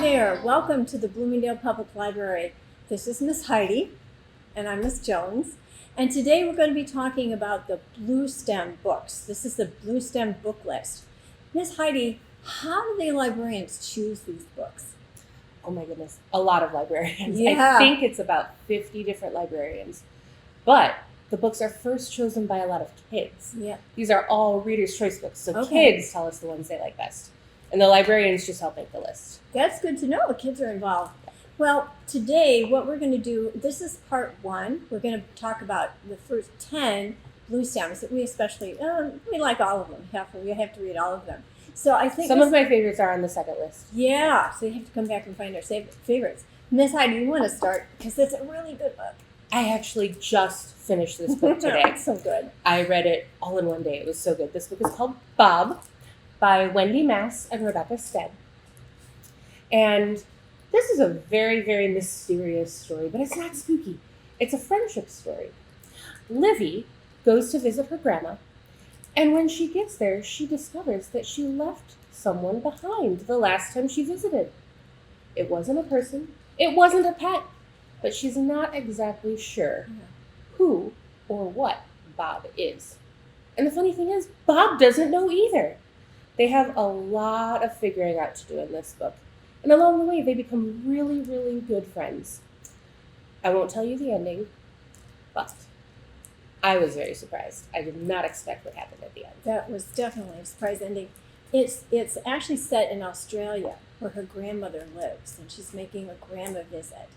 there. Welcome to the Bloomingdale Public Library. This is Miss Heidi, and I'm Miss Jones. And today we're going to be talking about the Bluestem books. This is the Bluestem book list. Miss Heidi, how do the librarians choose these books? Oh my goodness, a lot of librarians. Yeah. I think it's about 50 different librarians. But the books are first chosen by a lot of kids. Yeah. These are all Reader's Choice books, so Okay. kids tell us the ones they like best. And the librarians just help make the list. That's good to know. The kids are involved. Well, today what we're going to do, this is part one. We're going to talk about the first 10 Bluestems that we especially, we like all of them. We have to read all of them. So I think Some of my favorites are on the second list. Yeah, so you have to come back and find our favorites. Miss Heidi, you want to start because it's a really good book. I actually just finished this book today. It's so good. I read it all in one day. It was so good. This book is called Bob by Wendy Mass and Rebecca Stead. And this is a very, very mysterious story, but it's not spooky. It's a friendship story. Livy goes to visit her grandma, and when she gets there, she discovers that she left someone behind the last time she visited. It wasn't a person. It wasn't a pet. But she's not exactly sure who or what Bob is. And the funny thing is, Bob doesn't know either. They have a lot of figuring out to do in this book. And along the way, they become really, really good friends. I won't tell you the ending, but I was very surprised. I did not expect what happened at the end. That was definitely a surprise ending. It's actually set in Australia where her grandmother lives, and she's making a grandma visit.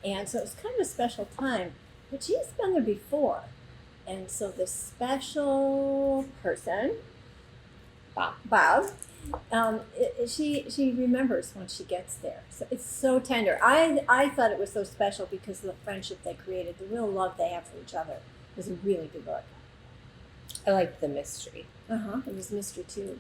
And so it's kind of a special time, but she's been there before. And so the special person, Bob, she remembers when she gets there. So it's so tender. I thought it was so special because of the friendship they created, the real love they have for each other. It was a really good book. I liked the mystery. It was mystery too.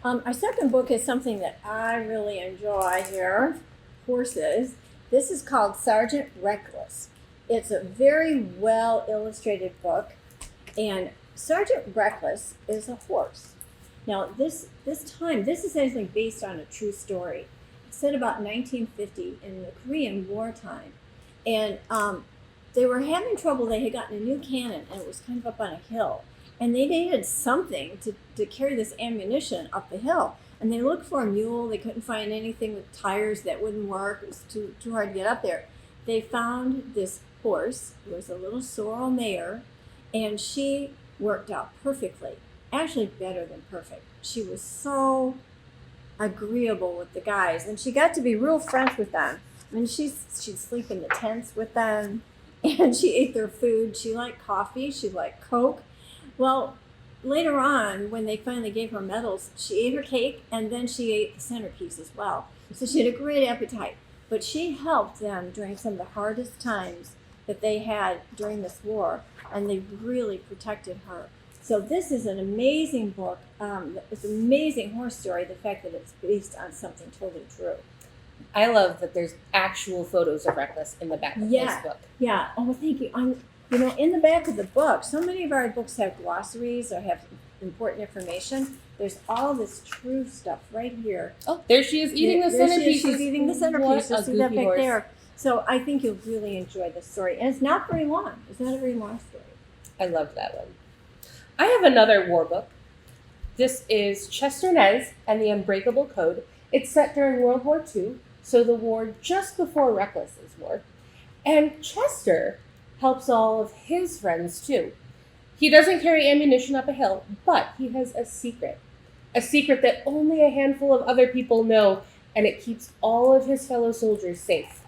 Our second book is something that I really enjoy here, horses. This is called Sergeant Reckless. It's a very well illustrated book, and Sergeant Reckless is a horse. Now this is actually based on a true story. It's set about 1950 in the Korean War time, and they were having trouble. They had gotten a new cannon, and it was kind of up on a hill, and they needed something to carry this ammunition up the hill. And they looked for a mule. They couldn't find anything with tires that wouldn't work. It was too hard to get up there. They found this horse. It was a little sorrel mare, and she worked out perfectly. Actually, better than perfect. She was so agreeable with the guys, and she got to be real friends with them. I mean, she'd sleep in the tents with them, and she ate their food. She liked coffee. She liked Coke. Well, later on, when they finally gave her medals, she ate her cake, and then she ate the centerpiece as well. So she had a great appetite. But she helped them during some of the hardest times that they had during this war, and they really protected her. So this is an amazing book. It's an amazing horse story, the fact that it's based on something totally true. I love that there's actual photos of Reckless in the back of this book. Yeah. Oh, thank you. In the back of the book, so many of our books have glossaries or have important information. There's all this true stuff right here. Oh, there she is eating the centerpiece. She's eating the centerpiece. What a See that back horse. there. So I think you'll really enjoy this story. And it's not very long. It's not a very long story. I love that one. I have another war book. This is Chester Nez and the Unbreakable Code. It's set during World War II, so the war just before Reckless's war. And Chester helps all of his friends too. He doesn't carry ammunition up a hill, but he has a secret that only a handful of other people know, and it keeps all of his fellow soldiers safe.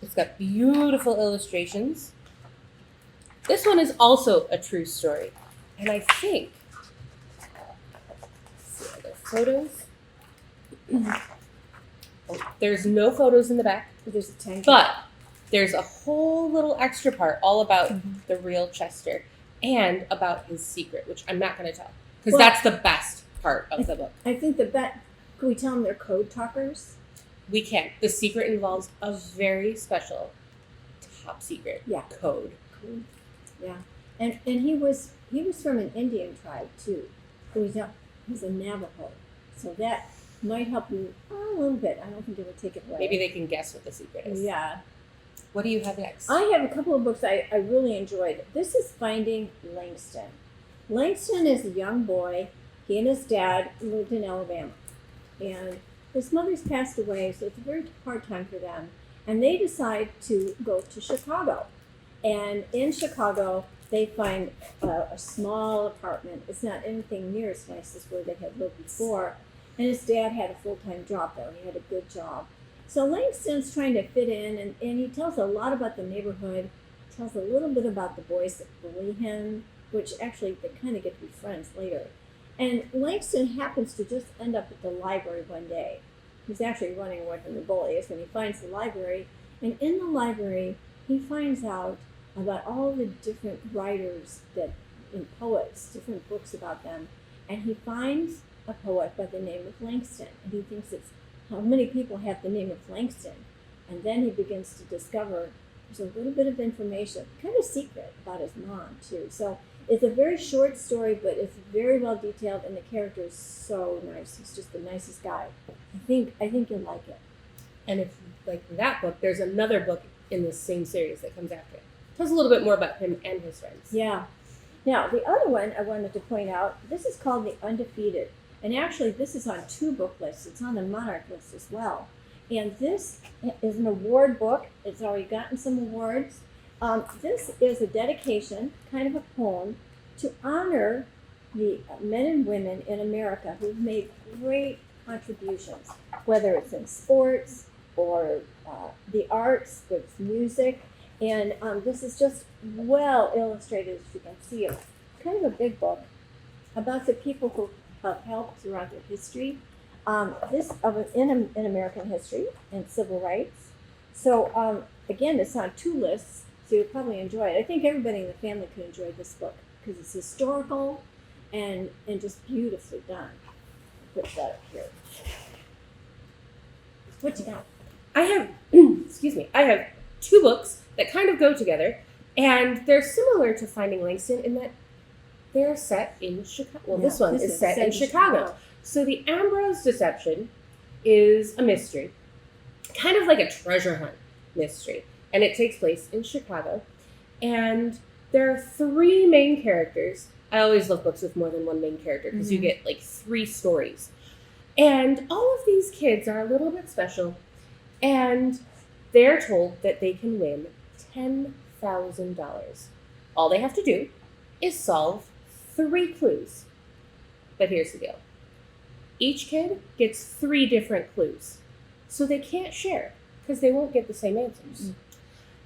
It's got beautiful illustrations. This one is also a true story, and I think, let's see, are there photos? Oh, there's no photos in the back. There's a tank. But there's a whole little extra part all about the real Chester and about his secret, which I'm not going to tell because that's the best part of the book. I think can we tell them they're code talkers? We can. The secret involves a very special, top secret code. Cool. Yeah, and he was from an Indian tribe too. He was a Navajo, so that might help you a little bit. I don't think it would take it away. Maybe they can guess what the secret is. Yeah. What do you have next? I have a couple of books I really enjoyed. This is Finding Langston. Langston is a young boy. He and his dad lived in Alabama. And his mother's passed away, so it's a very hard time for them. And they decide to go to Chicago. And in Chicago, they find a small apartment. It's not anything near as nice as where they had lived before. And his dad had a full-time job, though. He had a good job. So Langston's trying to fit in, and he tells a lot about the neighborhood. He tells a little bit about the boys that bully him, which actually they kind of get to be friends later. And Langston happens to just end up at the library one day. He's actually running away from the bullies when he finds the library. And in the library, he finds out about all the different writers and poets, different books about them. And he finds a poet by the name of Langston. And he thinks it's how many people have the name of Langston. And then he begins to discover there's a little bit of information, kind of secret, about his mom, too. So it's a very short story, but it's very well detailed, and the character is so nice. He's just the nicest guy. I think you'll like it. And if you like that book, there's another book in the same series that comes after it. Tells a little bit more about him and his friends. Yeah. Now, the other one I wanted to point out, this is called The Undefeated. And actually, this is on 2 book lists. It's on the Monarch list as well. And this is an award book. It's already gotten some awards. This is a dedication, kind of a poem, to honor the men and women in America who've made great contributions, whether it's in sports or the arts, with music. And this is just well illustrated, as you can see. It's kind of a big book about the people who have helped throughout their history. In American history and civil rights. So again, it's on 2 lists, so you'll probably enjoy it. I think everybody in the family could enjoy this book because it's historical and just beautifully done. Put that up here. What you got? I have, I have 2 books that kind of go together, and they're similar to Finding Langston in that they're set in Chicago. Well, this one is set in Chicago. So the Ambrosia Deception is a mystery, kind of like a treasure hunt mystery, and it takes place in Chicago. And there are 3 main characters. I always love books with more than one main character because you get like 3 stories. And all of these kids are a little bit special, and they're told that they can win $10,000. All they have to do is solve 3 clues. But here's the deal. Each kid gets 3 different clues. So they can't share because they won't get the same answers.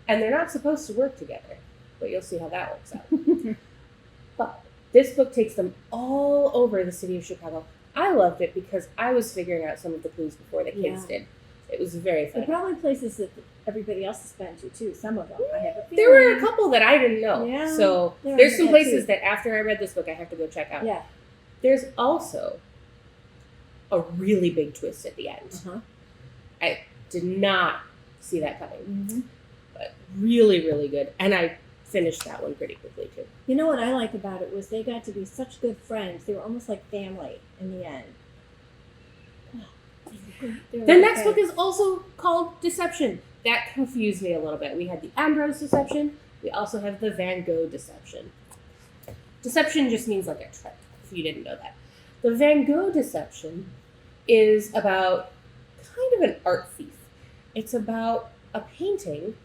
And they're not supposed to work together. But you'll see how that works out. But this book takes them all over the city of Chicago. I loved it because I was figuring out some of the clues before the kids did. It was very fun. They're probably places that everybody else has been to, too. Some of them. I have a feeling. There were a couple that I didn't know. Yeah, so there's some places that after I read this book, I have to go check out. Yeah. There's also a really big twist at the end. I did not see that coming. But really, really good. And I finished that one pretty quickly, too. You know what I liked about it was they got to be such good friends. They were almost like family in the end. The next book is also called Deception. That confused me a little bit. We had the Ambrosia Deception. We also have the Van Gogh Deception. Deception just means like a trick, if you didn't know that. The Van Gogh Deception is about kind of an art thief. It's about a painting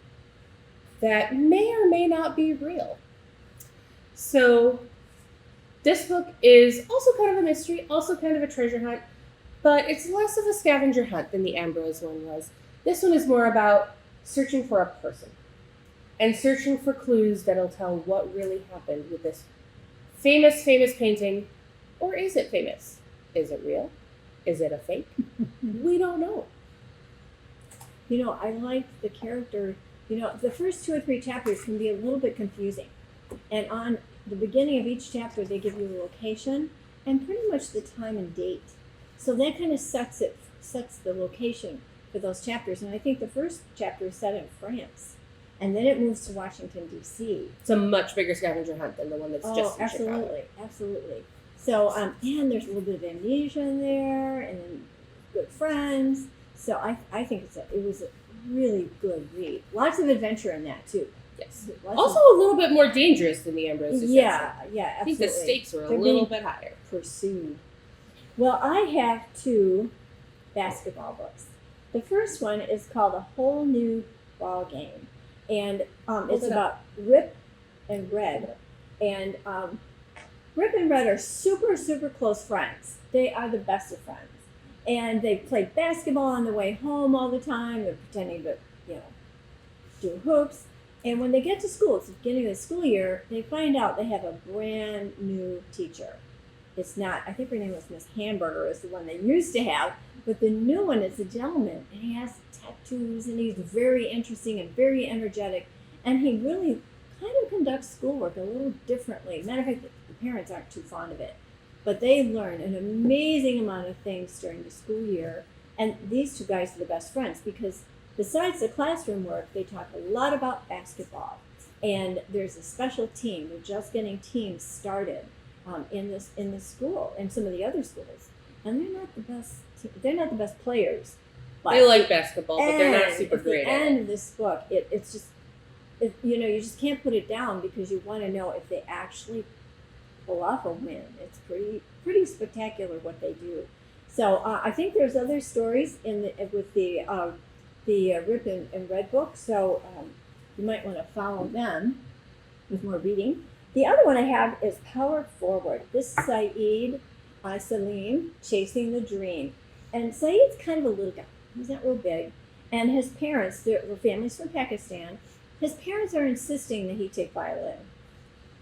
that may or may not be real. So this book is also kind of a mystery, also kind of a treasure hunt, but it's less of a scavenger hunt than the Ambrose one was. This one is more about searching for a person and searching for clues that'll tell what really happened with this famous painting. Or is it famous? Is it real? Is it a fake? We don't know. You know, I like the character. You know, the first 2 or 3 chapters can be a little bit confusing. And on the beginning of each chapter, they give you a location and pretty much the time and date. So that kind of sets the location for those chapters. And I think the first chapter is set in France. And then it moves to Washington, D.C. It's a much bigger scavenger hunt than the one that's just in Chicago. Absolutely. So, and there's a little bit of amnesia in there, and then good friends. So I think it was a really good read. Lots of adventure in that too. Yes. Lots Also of, a little bit more dangerous than the Ambrosia Deception. yeah, I absolutely. think the stakes were a They're little being bit higher. pursued. Well, I have 2 basketball books. The first one is called A Whole New Ball Game, and it's about Rip and Red. And Rip and Red are super, super close friends. They are the best of friends. And they play basketball on the way home all the time. They're pretending to, do hoops. And when they get to school, it's the beginning of the school year, they find out they have a brand new teacher. It's not, I think her name was Miss Hamburger is the one they used to have, but the new one is a gentleman, and he has tattoos, and he's very interesting and very energetic, and he really kind of conducts schoolwork a little differently. Matter of fact, the parents aren't too fond of it, but they learn an amazing amount of things during the school year, and these 2 guys are the best friends because besides the classroom work, they talk a lot about basketball, and there's a special team. They're just getting teams started in the school and some of the other schools, and they're not the best. They're not the best players. But They like basketball, but they're not super great at the at end it. of this book, it's just, you just can't put it down because you want to know if they actually pull off a win. It's pretty spectacular what they do. So I think there's other stories with the Rip and Red book. So you might want to follow them with more reading. The other one I have is Power Forward. This is Saeed Salim, Chasing the Dream. And Saeed's kind of a little guy. He's not real big. And his parents, their family's from Pakistan. His parents are insisting that he take violin.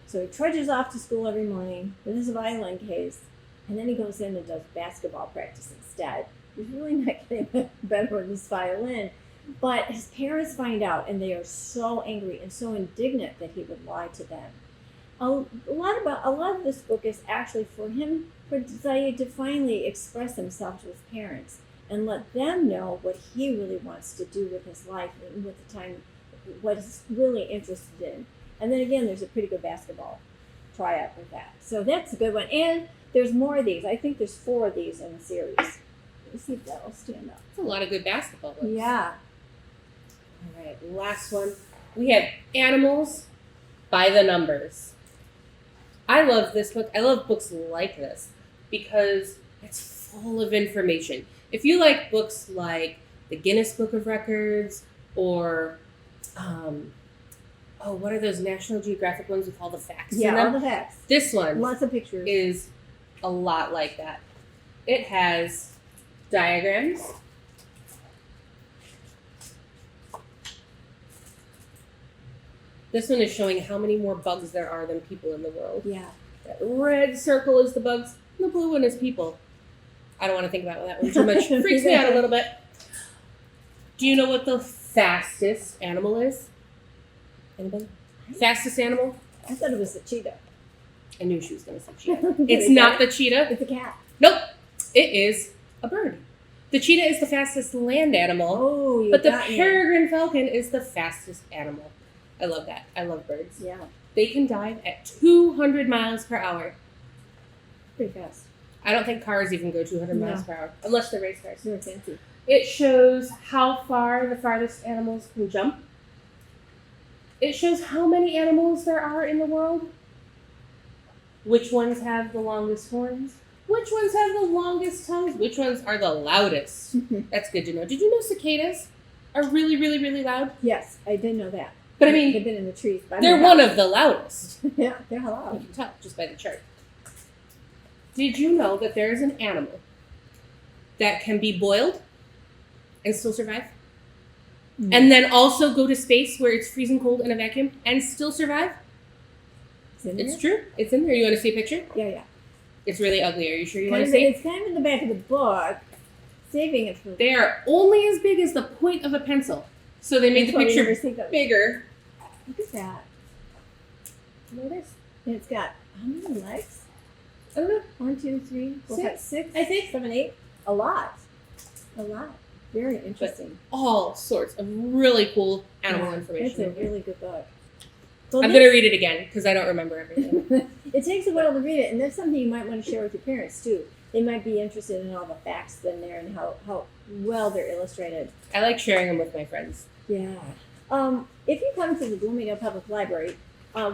So he trudges off to school every morning with his violin case. And then he goes in and does basketball practice instead. He's really not getting better with his violin. But his parents find out, and they are so angry and so indignant that he would lie to them. A lot of this book is actually for Saeed to finally express himself to his parents and let them know what he really wants to do with his life and with the time, what he's really interested in. And then again, there's a pretty good basketball tryout with that. So that's a good one. And there's more of these. I think there's 4 of these in the series. Let's see if that'll stand up. That's a lot of good basketball books. Yeah. All right, last one. We have Animals by the Numbers. I love this book. I love books like this because it's full of information. If you like books like the Guinness Book of Records or, what are those National Geographic ones with all the facts in them? Yeah, all the facts. This one Lots of pictures. is a lot like that. It has diagrams. This one is showing how many more bugs there are than people in the world. Yeah. That red circle is the bugs, and the blue one is people. I don't want to think about that one too much. Freaks me out a little bit. Do you know what the fastest animal is? Anybody? Fastest animal? I thought it was a cheetah. I knew she was going to say cheetah. It's not the cheetah. It's a cat. Nope. It is a bird. The cheetah is the fastest land animal, Oh, but the peregrine falcon is the fastest animal. I love that. I love birds. Yeah, They can dive at 200 miles per hour. pretty fast. I don't think cars even go 200 miles per hour, unless they're race cars. Very fancy. It shows how far the farthest animals can jump. It shows how many animals there are in the world. Which ones have the longest horns? Which ones have the longest tongues? Which ones are the loudest? That's good to know. Did you know cicadas are really, really, really loud? Yes, I did know that. But I mean, they've been in the trees. they're one of the loudest. Yeah, they're You loud. can tell just by the chart. Did you know that there is an animal that can be boiled and still survive? And then also go to space where it's freezing cold in a vacuum and still survive? It's true. It's in there. You want to see a picture? Yeah. It's really ugly. Are you sure you want to see? It's kind of in the back of the book. Saving it for. They are only as big as the point of a pencil. So they made the picture bigger. Look at that. There it is. And it's got how many legs? I don't know. 1, 2, 3, 4, 5, 6. I think. 7, 8. A lot. Very interesting. All sorts of really cool animal information. It's a really good book. I'm going to read it again because I don't remember everything. It takes a while to read it, and that's something you might want to share with your parents too. they might be interested in all the facts in there and how well they're illustrated. I like sharing them with my friends. Yeah. If you come to the Bloomingdale Public Library,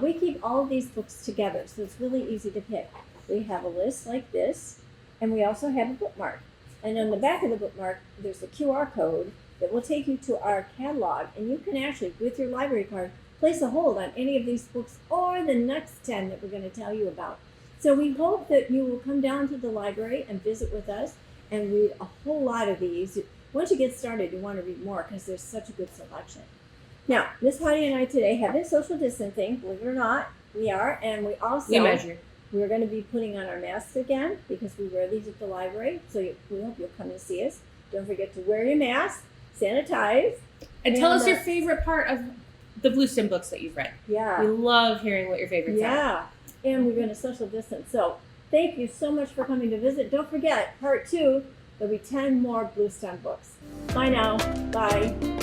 we keep all of these books together, so it's really easy to pick. We have a list like this, and we also have a bookmark. And on the back of the bookmark, there's a QR code that will take you to our catalog, and you can actually, with your library card, place a hold on any of these books or the next 10 that we're going to tell you about. So we hope that you will come down to the library and visit with us and read a whole lot of these. Once you get started, you want to read more because there's such a good selection. Now, Miss Heidi and I today have been social distancing, believe it or not, we are, and we also... We're going to be putting on our masks again because we wear these at the library. So we hope you'll come and see us. Don't forget to wear your mask, sanitize. And tell us your favorite part of the Bluestem books that you've read. Yeah. We love hearing what your favorites are. Yeah. And we're going to social distance. So thank you so much for coming to visit. Don't forget, part 2, there'll be 10 more Bluestem books. Bye now. Bye.